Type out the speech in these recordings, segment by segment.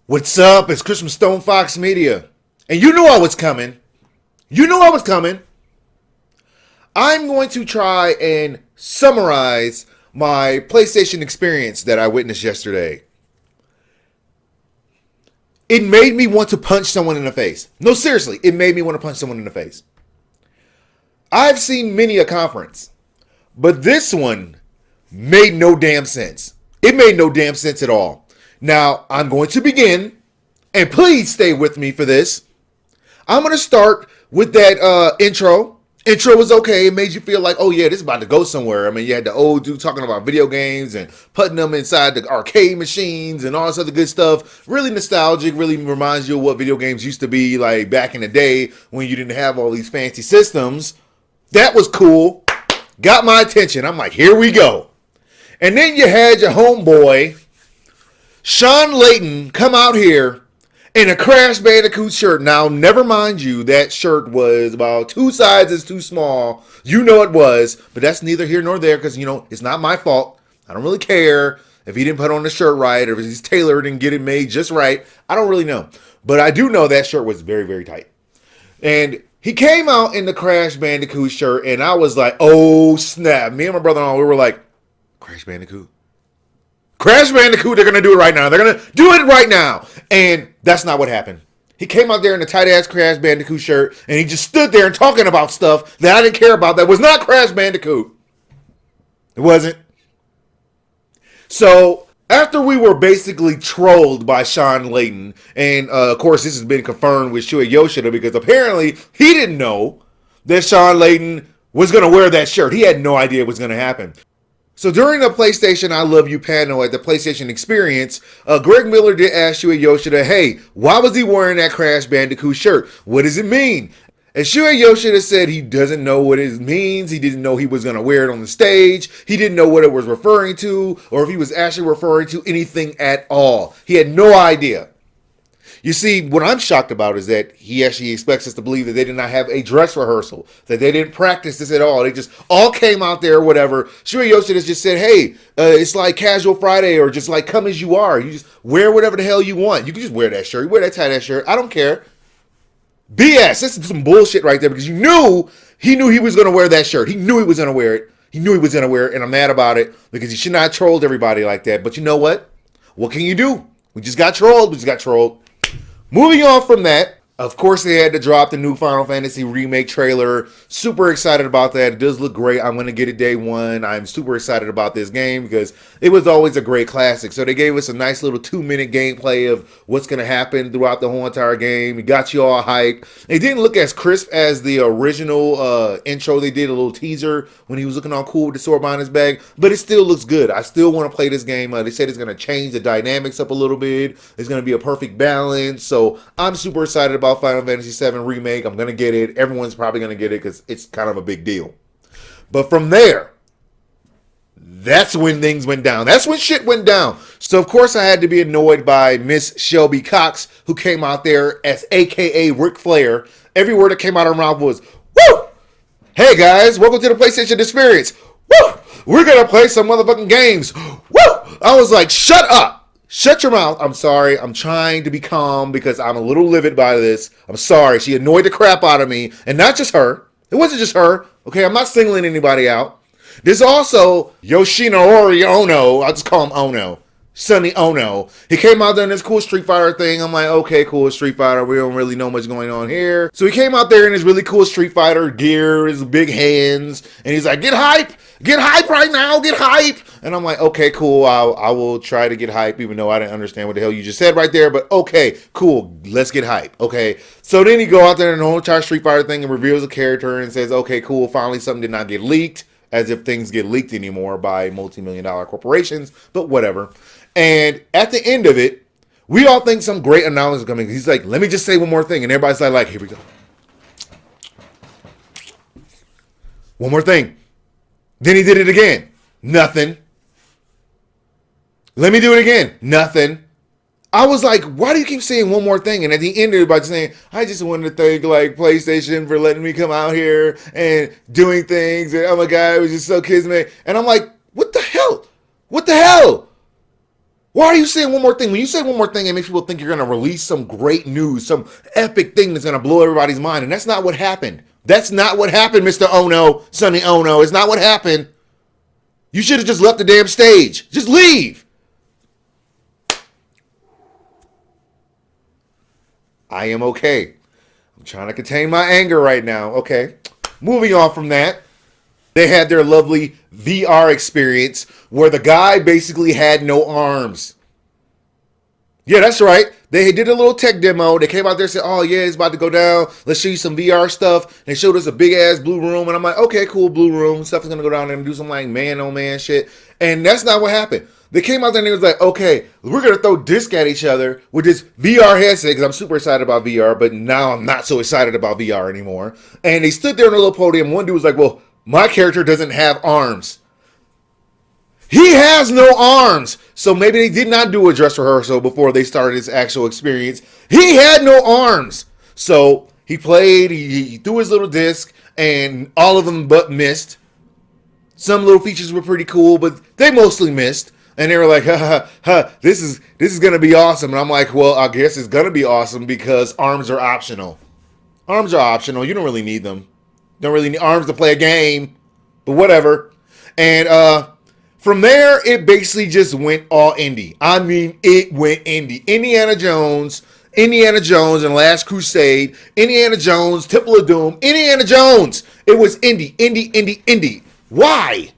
What's up? It's Chris from StonefoxMedia. And you knew I was coming. You knew I was coming. I'm going to try and summarize my PlayStation experience that I witnessed yesterday. It made me want to punch someone in the face. No, seriously, it made me want to punch someone in the face. I've seen many a conference, but this one made no damn sense. It made no damn sense at all. Now, I'm going to begin, and please stay with me for this. I'm going to start with that intro. Intro was okay. It made you feel like, oh yeah, this is about to go somewhere. I mean, you had the old dude talking about video games and putting them inside the arcade machines and all this other good stuff. Really nostalgic, really reminds you of what video games used to be like back in the day when you didn't have all these fancy systems. That was cool. Got my attention. I'm like, here we go. And then you had your homeboy, Shawn Layden, come out here in a Crash Bandicoot shirt. Now, never mind you, that shirt was about 2 sizes too small. You know it was, but that's neither here nor there because, you know, it's not my fault. I don't really care if he didn't put on the shirt right or if he's tailored and get it made just right. I don't really know. But I do know that shirt was very, very tight. And he came out in the Crash Bandicoot shirt, and I was like, oh, snap. Me and my brother-in-law, we were like, Crash Bandicoot? Crash Bandicoot, they're going to do it right now. They're going to do it right now. And that's not what happened. He came out there in a tight-ass Crash Bandicoot shirt, and he just stood there and talking about stuff that I didn't care about that was not Crash Bandicoot. It wasn't. So, after we were basically trolled by Shawn Layden, and of course this has been confirmed with Shuhei Yoshida because apparently he didn't know that Shawn Layden was going to wear that shirt. He had no idea it was going to happen. So during the PlayStation I Love You panel at the PlayStation Experience, Greg Miller did ask Shuhei Yoshida, hey, why was he wearing that Crash Bandicoot shirt? What does it mean? And Shuhei Yoshida said he doesn't know what it means. He didn't know he was going to wear it on the stage. He didn't know what it was referring to or if he was actually referring to anything at all. He had no idea. You see, what I'm shocked about is that he actually expects us to believe that they did not have a dress rehearsal, that they didn't practice this at all. They just all came out there or whatever. Shuhei Yoshida just said, hey, it's like Casual Friday or just like come as you are. You just wear whatever the hell you want. You can just wear that shirt. You wear that tight-ass shirt. I don't care. BS. This is some bullshit right there because he knew he was going to wear that shirt. He knew he was going to wear it. He knew he was going to wear it, and I'm mad about it because he should not have trolled everybody like that. But you know what? What can you do? We just got trolled. Moving on from that, of course they had to drop the new Final Fantasy Remake trailer. Super excited about that. It does look great. I'm going to get it day one. I'm super excited about this game because it was always a great classic. So they gave us a nice little 2-minute gameplay of what's going to happen throughout the whole entire game. It got you all hyped. It didn't look as crisp as the original intro they did, a little teaser when he was looking all cool with the sword behind his back. But it still looks good. I still want to play this game. They said it's going to change the dynamics up a little bit. It's going to be a perfect balance. So I'm super excited about Final Fantasy 7 Remake. I'm going to get it. Everyone's probably going to get it because it's kind of a big deal. But from there, that's when things went down. That's when shit went down. So, of course, I had to be annoyed by Miss Shelby Cox, who came out there as a.k.a. Ric Flair. Every word that came out of her mouth was, woo! Hey, guys, welcome to the PlayStation Experience. Woo! We're going to play some motherfucking games. Woo! I was like, shut up. Shut your mouth. I'm sorry. I'm trying to be calm because I'm a little livid by this. I'm sorry. She annoyed the crap out of me. And not just her. It wasn't just her. Okay, I'm not singling anybody out. There's also Yoshinori Ono. I'll just call him Ono. Sonny Ono. He came out there in this cool Street Fighter thing. I'm like, okay, cool, Street Fighter. We don't really know much going on here. So he came out there in his really cool Street Fighter gear, his big hands, and he's like, get hype! Get hype right now! Get hype! And I'm like, okay, cool. I will try to get hype, even though I didn't understand what the hell you just said right there. But okay, cool. Let's get hype. Okay. So then he go out there in the whole entire Street Fighter thing and reveals a character and says, okay, cool. Finally, something did not get leaked. As if things get leaked anymore by multi-million-dollar corporations. But whatever. And at the end of it, we all think some great announcement is coming. He's like, let me just say one more thing. And everybody's like, here we go. One more thing. Then he did it again. Nothing. Let me do it again. Nothing. I was like, why do you keep saying one more thing? And at the end of it, by saying, I just wanted to thank like PlayStation for letting me come out here and doing things. And oh my God, it was just so kismet. And I'm like, what the hell? What the hell? Why are you saying one more thing? When you say one more thing, it makes people think you're going to release some great news, some epic thing that's going to blow everybody's mind. And that's not what happened. That's not what happened, Mr. Ono, Sonny Ono. It's not what happened. You should have just left the damn stage. Just leave. I am okay. I'm trying to contain my anger right now. Okay. Moving on from that. They had their lovely VR experience where the guy basically had no arms. Yeah, that's right. They did a little tech demo. They came out there and said, oh, yeah, it's about to go down. Let's show you some VR stuff. They showed us a big-ass blue room. And I'm like, okay, cool, blue room. Stuff is going to go down there and do some like man-on-man shit. And that's not what happened. They came out there and they was like, okay, we're going to throw disc at each other with this VR headset because I'm super excited about VR, but now I'm not so excited about VR anymore. And they stood there on a little podium. One dude was like, well, my character doesn't have arms. He has no arms. So maybe they did not do a dress rehearsal before they started his actual experience. He had no arms. So he played, he threw his little disc, and all of them but missed. Some little features were pretty cool, but they mostly missed. And they were like, this is going to be awesome. And I'm like, well, I guess it's going to be awesome because arms are optional. Arms are optional. You don't really need them. Don't really need arms to play a game, but whatever. And from there, it basically just went all indie. I mean, it went indie. Indiana Jones and Last Crusade, Indiana Jones, Temple of Doom, Indiana Jones. It was indie. Why?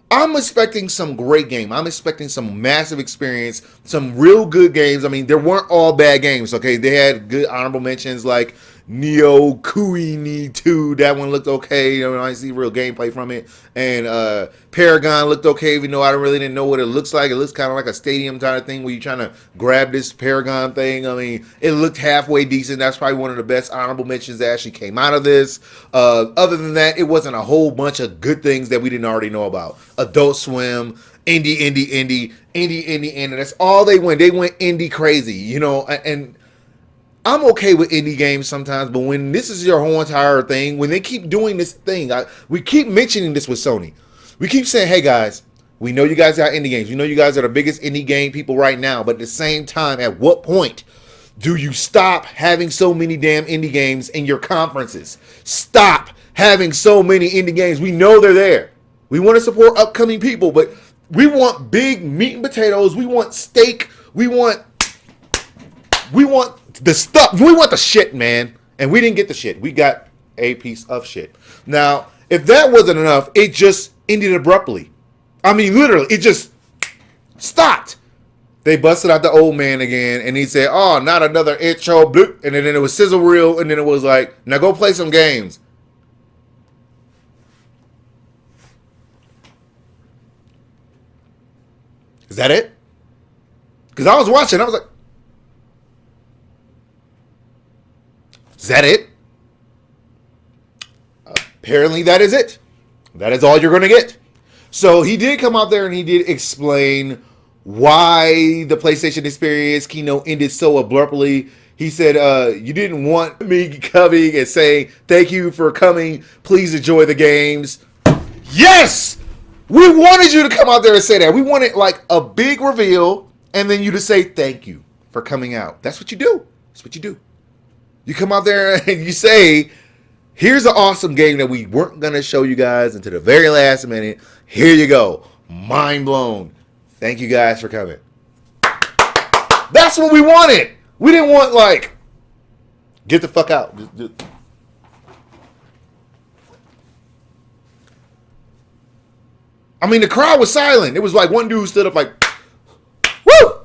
I'm expecting some great game. I'm expecting some massive experience, some real good games. I mean, there weren't all bad games, okay? They had good honorable mentions like Neo Kuni 2. That one looked okay. You know, I see real gameplay from it. And Paragon looked okay, even though I really didn't know what it looks like. It looks kind of like a stadium kind of thing where you're trying to grab this Paragon thing. I mean, it looked halfway decent. That's probably one of the best honorable mentions that actually came out of this. Other than that, it wasn't a whole bunch of good things that we didn't already know about. Adult Swim, indie. That's all they went. They went indie crazy, you know, and I'm okay with indie games sometimes, but when this is your whole entire thing, when they keep doing this thing, we keep mentioning this with Sony. We keep saying, hey guys, we know you guys got indie games. We know you guys are the biggest indie game people right now, but at the same time, at what point do you stop having so many damn indie games in your conferences? Stop having so many indie games. We know they're there. We want to support upcoming people, but we want big meat and potatoes. We want steak. We want the stuff. We want the shit, man. And we didn't get the shit. We got a piece of shit. Now, if that wasn't enough, it just ended abruptly. I mean, literally, it just stopped. They busted out the old man again, and he said, oh, not another intro, bloop. And then it was sizzle reel, and then it was like, now go play some games. Is that it? Because I was watching, I was like, is that it? Apparently that is it. That is all you're going to get. So he did come out there and he did explain why the PlayStation Experience Keynote ended so abruptly. He said, you didn't want me coming and saying, thank you for coming. Please enjoy the games. Yes! We wanted you to come out there and say that. We wanted like a big reveal and then you to say thank you for coming out. That's what you do. That's what you do. You come out there and you say, here's an awesome game that we weren't going to show you guys until the very last minute. Here you go. Mind blown. Thank you guys for coming. That's what we wanted. We didn't want like, get the fuck out. I mean, the crowd was silent. It was like one dude stood up like, woo!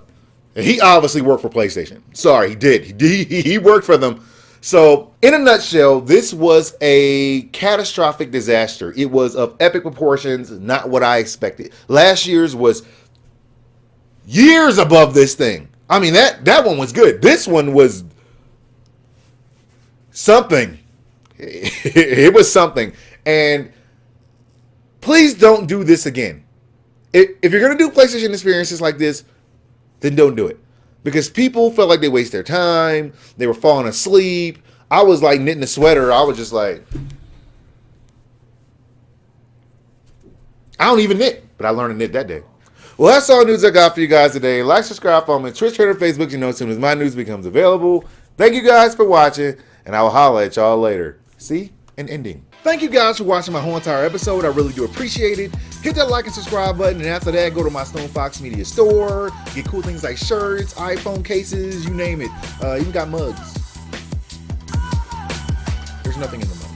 And he obviously worked for PlayStation. Sorry, he did. He worked for them. So, in a nutshell, this was a catastrophic disaster. It was of epic proportions, not what I expected. Last year's was years above this thing. I mean, that one was good. This one was something. It was something. And please don't do this again. If you're going to do PlayStation experiences like this, then don't do it. Because people felt like they waste their time. They were falling asleep. I was like knitting a sweater. I was just like, I don't even knit, but I learned to knit that day. Well, that's all news I got for you guys today. Like, subscribe, follow me on Twitch, Twitter, Facebook. You know, as soon as my news becomes available. Thank you guys for watching, and I will holler at y'all later. See? An ending. Thank you guys for watching my whole entire episode. I really do appreciate it. Hit that like and subscribe button, and after that, go to my StonefoxMedia store. Get cool things like shirts, iPhone cases, you name it. Even got mugs. There's nothing in the mug.